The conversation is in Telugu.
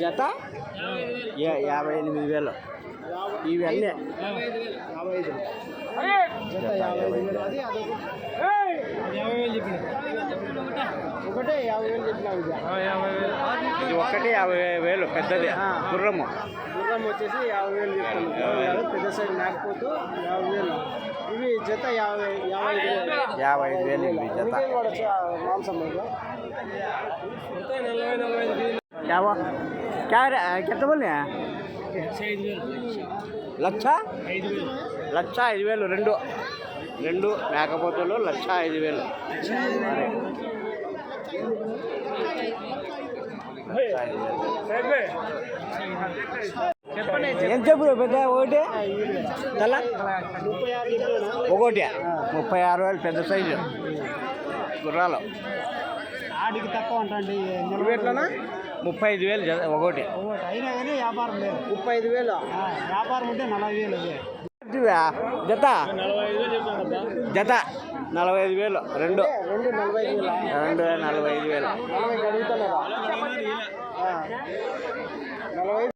జత 58,000. ఇవి అన్నీ ఒకటే 50,000 చెప్పినావు. ఇది ఒకటి 50,000 పెద్దది గుర్రము. గుర్రం వచ్చేసి 50,000 చెప్తాను. పెద్ద సైడ్ లేకపోతే 50,000. ఇవి జత 55,000 ఇవి జత. మాంసం ఎంత बोले లక్ష 5,000 రెండు మేకపోతలు 1,05,000. ఏం చెప్పు పెద్ద ఒకటి తల 36,000 పెద్ద సైజు గుర్రాలు. ఆడికి తక్కువ అంటే 35,000 ఒకటి. అయినా కానీ వ్యాపారం లేదు. 35,000 వ్యాపారం ఉంటే 40,000. జత 45,000 రెండు 45,000.